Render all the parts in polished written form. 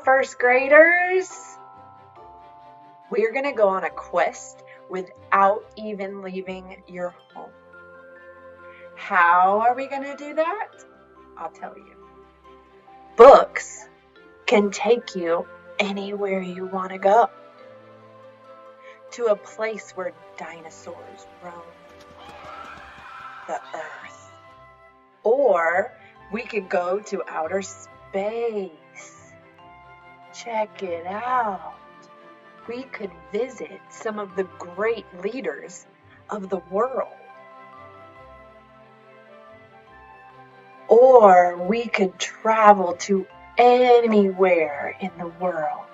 first graders. We're going to go on a quest without even leaving your home. How are we going to do that? I'll tell you. Books can take you anywhere you want to go. To a place where dinosaurs roamed the earth. Or we could go to outer space. Check it out. We could visit some of the great leaders of the world. Or we could travel to anywhere in the world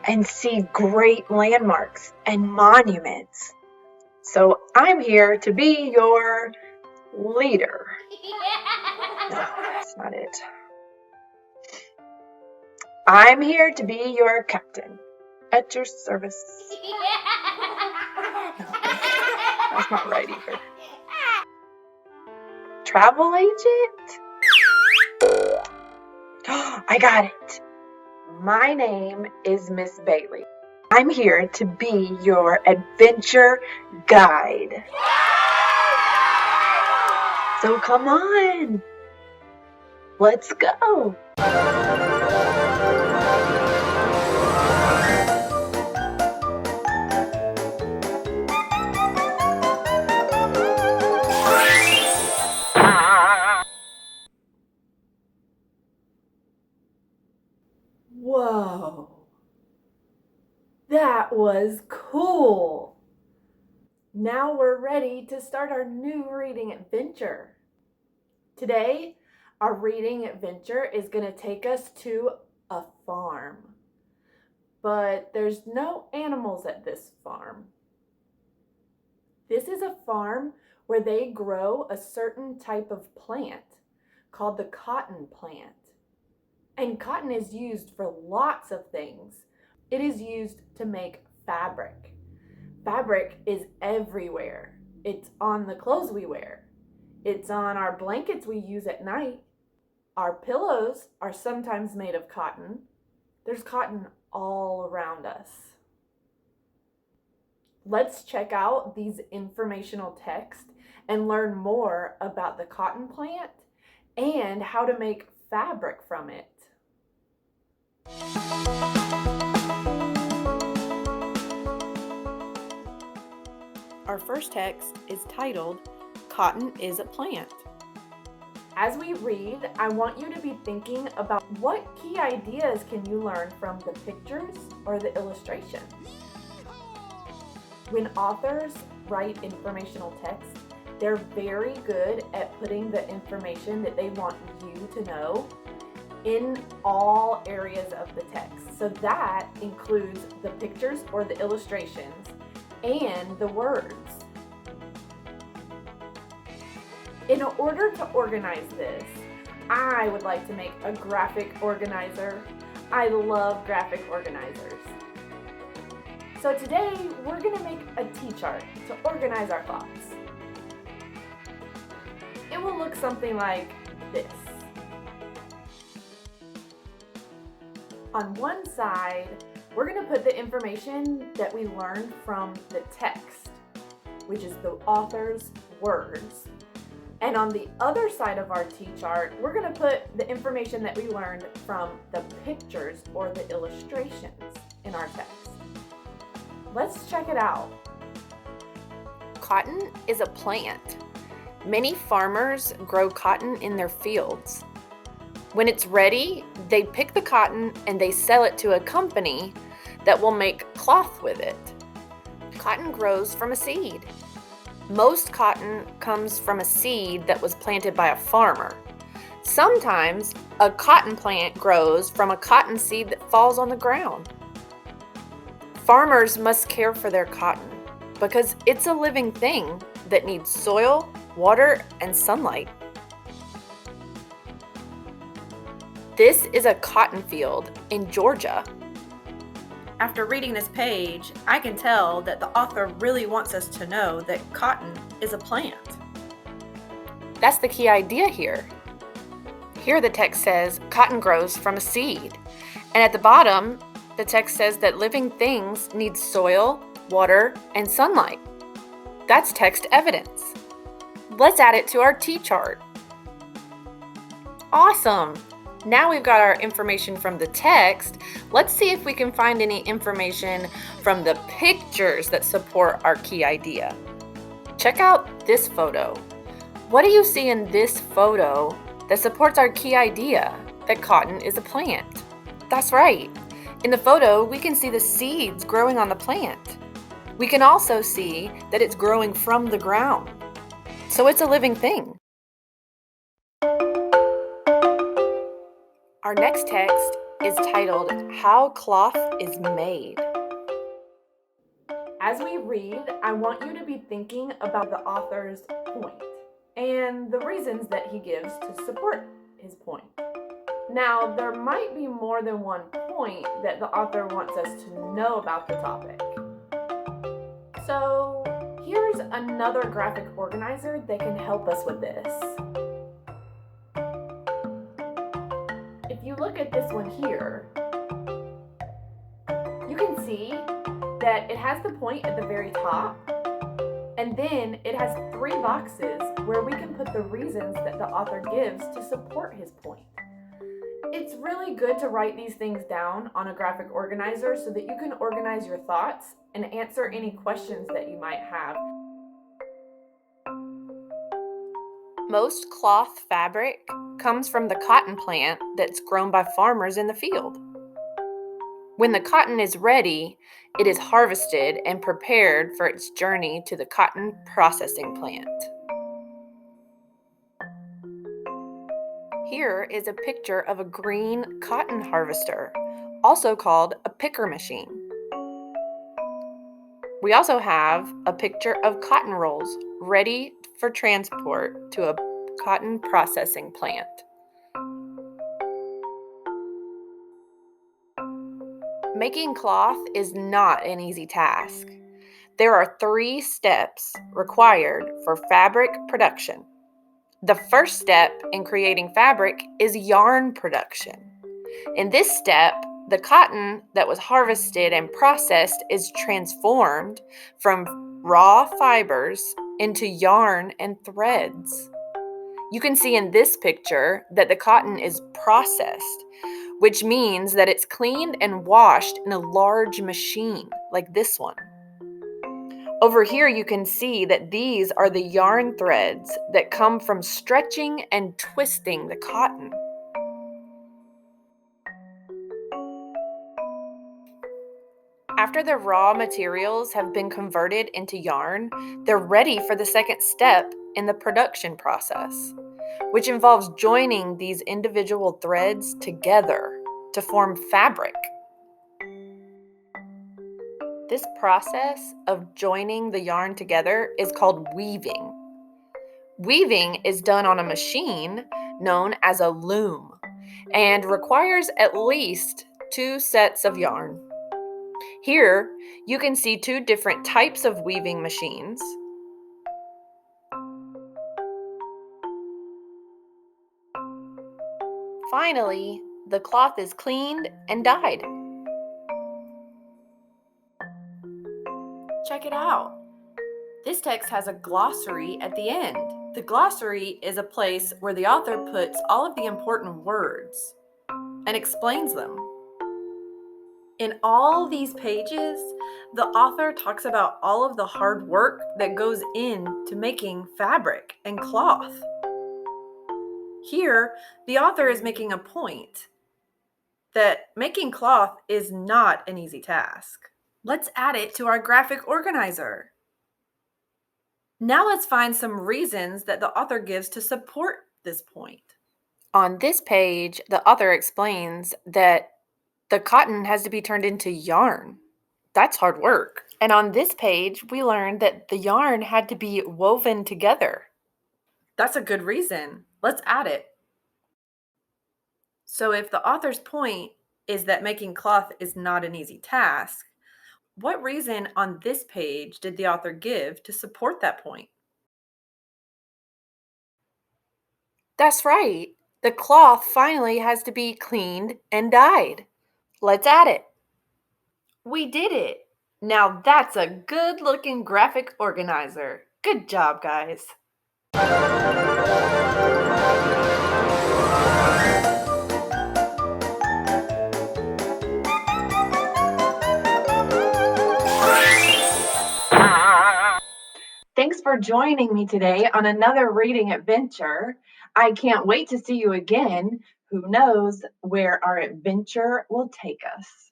and see great landmarks and monuments. So I'm here to be your leader. No, that's not it. I'm here to be your captain. At your service. No, that's not right either. Travel agent? I got it. My name is Miss Bailey. I'm here to be your adventure guide. So come on. Let's go. Whoa, that was cool. Now we're ready to start our new reading adventure. Today, our reading adventure is going to take us to a farm. But there's no animals at this farm. This is a farm where they grow a certain type of plant called the cotton plant. And cotton is used for lots of things. It is used to make fabric. Fabric is everywhere. It's on the clothes we wear. It's on our blankets we use at night. Our pillows are sometimes made of cotton. There's cotton all around us. Let's check out these informational texts and learn more about the cotton plant and how to make fabric from it. Our first text is titled, Cotton is a Plant. As we read, I want you to be thinking about what key ideas can you learn from the pictures or the illustrations. When authors write informational text, they're very good at putting the information that they want you to know in all areas of the text. So that includes the pictures or the illustrations and the words. In order to organize this, I would like to make a graphic organizer. I love graphic organizers. So today we're going to make a T-chart to organize our thoughts. It will look something like this. On one side, we're going to put the information that we learned from the text, which is the author's words. And on the other side of our T-chart, we're going to put the information that we learned from the pictures or the illustrations in our text. Let's check it out. Cotton is a plant. Many farmers grow cotton in their fields. When it's ready, they pick the cotton and they sell it to a company that will make cloth with it. Cotton grows from a seed. Most cotton comes from a seed that was planted by a farmer. Sometimes a cotton plant grows from a cotton seed that falls on the ground. Farmers must care for their cotton because it's a living thing that needs soil, water, and sunlight. This is a cotton field in Georgia. After reading this page, I can tell that the author really wants us to know that cotton is a plant. That's the key idea here. Here the text says cotton grows from a seed, And at the bottom, the text says that living things need soil, water, and sunlight. That's text evidence. Let's add it to our T-chart. Awesome! Now we've got our information from the text. Let's see if we can find any information from the pictures that support our key idea. Check out this photo. What do you see in this photo that supports our key idea that cotton is a plant? That's right. In the photo, we can see the seeds growing on the plant. We can also see that it's growing from the ground. So it's a living thing. Our next text is titled, How Cloth is Made. As we read, I want you to be thinking about the author's point and the reasons that he gives to support his point. Now, there might be more than one point that the author wants us to know about the topic. So, here's another graphic organizer that can help us with this. If you look at this one here, you can see that it has the point at the very top, and then it has 3 boxes where we can put the reasons that the author gives to support his point. It's really good to write these things down on a graphic organizer so that you can organize your thoughts and answer any questions that you might have. Most cloth fabric comes from the cotton plant that's grown by farmers in the field. When the cotton is ready, it is harvested and prepared for its journey to the cotton processing plant. Here is a picture of a green cotton harvester, also called a picker machine. We also have a picture of cotton rolls ready for transport to a cotton processing plant. Making cloth is not an easy task. There are 3 steps required for fabric production. The first step in creating fabric is yarn production. In this step, the cotton that was harvested and processed is transformed from raw fibers into yarn and threads. You can see in this picture that the cotton is processed, which means that it's cleaned and washed in a large machine like this one. Over here, you can see that these are the yarn threads that come from stretching and twisting the cotton. After the raw materials have been converted into yarn, they're ready for the second step in the production process, which involves joining these individual threads together to form fabric. This process of joining the yarn together is called weaving. Weaving is done on a machine known as a loom and requires at least 2 sets of yarn. Here, you can see 2 different types of weaving machines. Finally, the cloth is cleaned and dyed. Check it out. This text has a glossary at the end. The glossary is a place where the author puts all of the important words and explains them. In all these pages, the author talks about all of the hard work that goes into making fabric and cloth. Here, the author is making a point that making cloth is not an easy task. Let's add it to our graphic organizer. Now let's find some reasons that the author gives to support this point. On this page, the author explains that the cotton has to be turned into yarn. That's hard work. And on this page, we learned that the yarn had to be woven together. That's a good reason. Let's add it. So if the author's point is that making cloth is not an easy task, what reason on this page did the author give to support that point? That's right. The cloth finally has to be cleaned and dyed. Let's add it. We did it! Now that's a good-looking graphic organizer. Good job, guys. Thanks for joining me today on another reading adventure. I can't wait to see you again. Who knows where our adventure will take us?